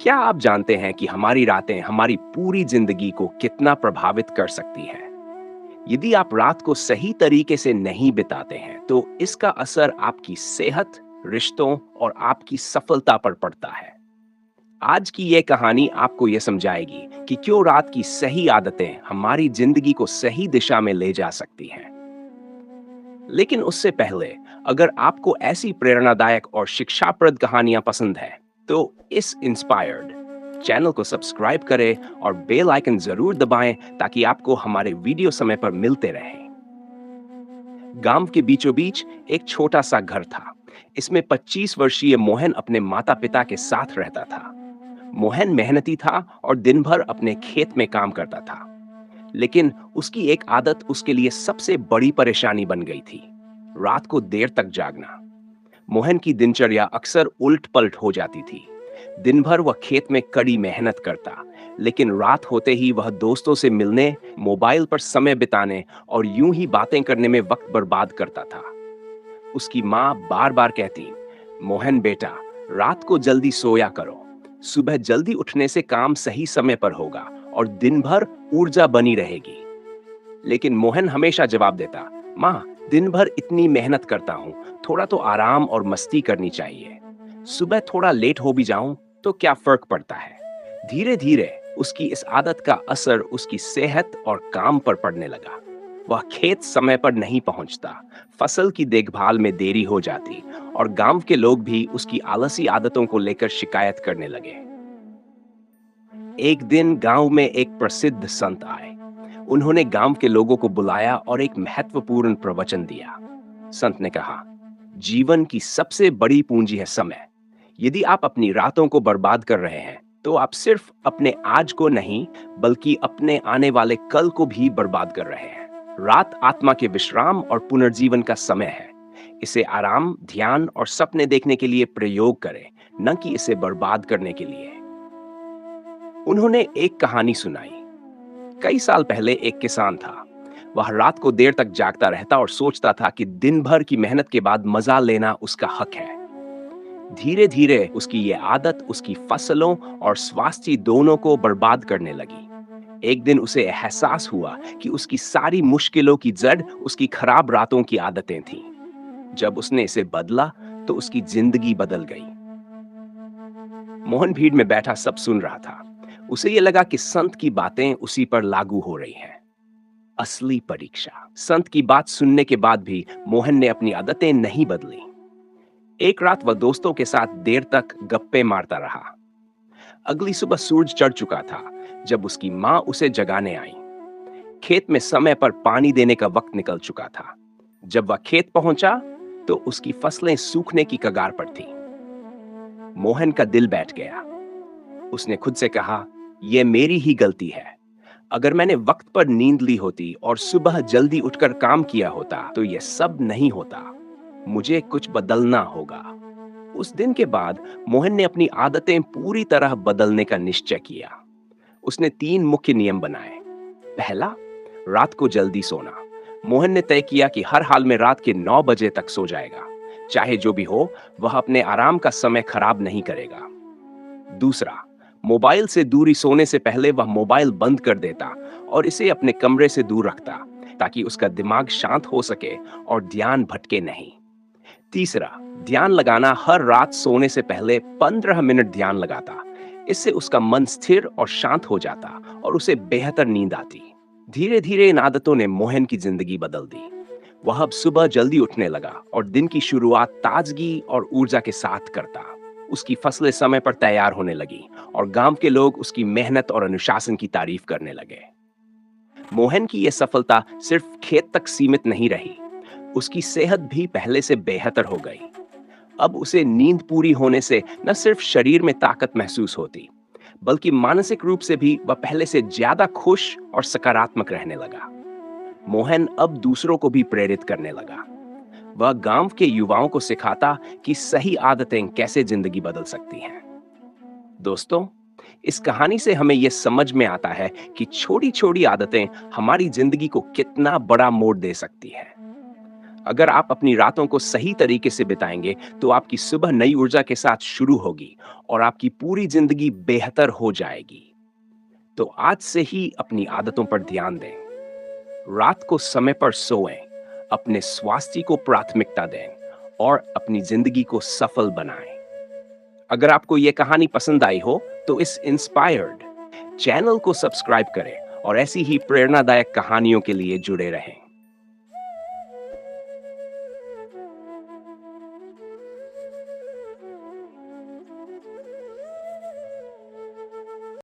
क्या आप जानते हैं कि हमारी रातें हमारी पूरी जिंदगी को कितना प्रभावित कर सकती हैं? यदि आप रात को सही तरीके से नहीं बिताते हैं, तो इसका असर आपकी सेहत, रिश्तों और आपकी सफलता पर पड़ता है। आज की ये कहानी आपको ये समझाएगी कि क्यों रात की सही आदतें हमारी जिंदगी को सही दिशा में ले जा सकती हैं। लेकिन उससे पहले, अगर आपको ऐसी प्रेरणादायक और शिक्षाप्रद कहानियां पसंद है, तो इस इंस्पायर्ड चैनल को सब्सक्राइब करें और बेल आइकन जरूर दबाएं ताकि आपको हमारे वीडियो समय पर मिलते रहें। गांव के बीचों बीच एक छोटा सा घर था। इसमें 25 वर्षीय मोहन अपने माता पिता के साथ रहता था। मोहन मेहनती था और दिन भर अपने खेत में काम करता था। लेकिन उसकी एक आदत उसके लिए सबसे बड़ी परेशानी बन गई थी: रात को देर तक जागना। मोहन की दिनचर्या अक्सर उल्ट पलट हो जाती थी। दिन भर वह खेत में कड़ी मेहनत करता, लेकिन रात होते ही वह दोस्तों से मिलने, मोबाइल पर समय बिताने और यूं ही बातें करने में वक्त बर्बाद करता था। उसकी माँ बार बार कहती, मोहन बेटा, रात को जल्दी सोया करो। सुबह जल्दी उठने से काम सही समय पर होगा और दिन भर ऊर्जा बनी रहेगी। लेकिन मोहन हमेशा जवाब देता, माँ, दिन भर इतनी मेहनत करता हूँ, थोड़ा तो आराम और मस्ती करनी चाहिए। सुबह थोड़ा लेट हो भी जाऊं तो क्या फर्क पड़ता है। धीरे धीरे उसकी इस आदत का असर उसकी सेहत और काम पर पड़ने लगा। वह खेत समय पर नहीं पहुंचता, फसल की देखभाल में देरी हो जाती और गांव के लोग भी उसकी आलसी आदतों को लेकर शिकायत करने लगे। एक दिन गांव में एक प्रसिद्ध संत आए। उन्होंने गांव के लोगों को बुलाया और एक महत्वपूर्ण प्रवचन दिया। संत ने कहा, जीवन की सबसे बड़ी पूंजी है समय। यदि आप अपनी रातों को बर्बाद कर रहे हैं, तो आप सिर्फ अपने आज को नहीं, बल्कि अपने आने वाले कल को भी बर्बाद कर रहे हैं। रात आत्मा के विश्राम और पुनर्जीवन का समय है। इसे आराम, ध्यान और सपने देखने के लिए प्रयोग करें, न कि इसे बर्बाद करने के लिए। उन्होंने एक कहानी सुनाई। कई साल पहले एक किसान था। वह रात को देर तक जागता रहता और सोचता था कि दिन भर की मेहनत के बाद मजा लेना उसका हक है। धीरे धीरे उसकी ये आदत उसकी फसलों और स्वास्थ्य दोनों को बर्बाद करने लगी। एक दिन उसे एहसास हुआ कि उसकी सारी मुश्किलों की जड़ उसकी खराब रातों की आदतें थीं। जब उसने इसे बदला, तो उसकी जिंदगी बदल गई। मोहन भीड़ में बैठा सब सुन रहा था। उसे ये लगा कि संत की बातें उसी पर लागू हो रही हैं। असली परीक्षा। संत की बात सुनने के बाद भी मोहन ने अपनी आदतें नहीं बदली। एक रात वह दोस्तों के साथ देर तक गप्पे मारता रहा। अगली सुबह सूरज चढ़ चुका था जब उसकी माँ उसे जगाने आई। खेत में समय पर पानी देने का वक्त निकल चुका था। जब वह खेत पहुंचा, तो उसकी फसलें सूखने की कगार पर थीं। मोहन का दिल बैठ गया। उसने खुद से कहा, यह मेरी ही गलती है। अगर मैंने वक्त पर नींद ली होती और सुबह जल्दी उठकर काम किया होता, तो यह सब नहीं होता। मुझे कुछ बदलना होगा। उस दिन के बाद मोहन ने अपनी आदतें पूरी तरह बदलने का निश्चय किया। उसने 3 मुख्य नियम बनाए। पहला, रात को जल्दी सोना। मोहन ने तय किया कि हर हाल में रात के 9 बजे तक सो जाएगा। चाहे जो भी हो, वह अपने आराम का समय खराब नहीं करेगा। दूसरा, मोबाइल से दूरी। सोने से पहले वह मोबाइल बंद कर देता और इसे अपने कमरे से दूर रखता, ताकि उसका दिमाग शांत हो सके और ध्यान भटके नहीं। तीसरा, ध्यान लगाना। हर रात सोने से पहले 15 मिनट ध्यान लगाता। इससे उसका मन स्थिर और शांत हो जाता और उसे बेहतर नींद आती। धीरे धीरे इन आदतों ने मोहन की जिंदगी बदल दी। वह अब सुबह जल्दी उठने लगा और दिन की शुरुआत ताजगी और ऊर्जा के साथ करता। उसकी फसलें समय पर तैयार होने लगी और गांव के लोग उसकी मेहनत और अनुशासन की तारीफ करने लगे। मोहन की यह सफलता सिर्फ खेत तक सीमित नहीं रही। उसकी सेहत भी पहले से बेहतर हो गई। अब उसे नींद पूरी होने से न सिर्फ शरीर में ताकत महसूस होती, बल्कि मानसिक रूप से भी वह पहले से ज्यादा खुश और सकारात्मक रहने लगा। मोहन अब दूसरों को भी प्रेरित करने लगा। वह गांव के युवाओं को सिखाता कि सही आदतें कैसे जिंदगी बदल सकती हैं। दोस्तों, इस कहानी से हमें यह समझ में आता है कि छोटी छोटी आदतें हमारी जिंदगी को कितना बड़ा मोड़ दे सकती हैं। अगर आप अपनी रातों को सही तरीके से बिताएंगे, तो आपकी सुबह नई ऊर्जा के साथ शुरू होगी और आपकी पूरी जिंदगी बेहतर हो जाएगी। तो आज से ही अपनी आदतों पर ध्यान दें। रात को समय पर सोएं, अपने स्वास्थ्य को प्राथमिकता दें और अपनी जिंदगी को सफल बनाएं। अगर आपको यह कहानी पसंद आई हो, तो इस इंस्पायर्ड चैनल को सब्सक्राइब करें और ऐसी ही प्रेरणादायक कहानियों के लिए जुड़े रहें।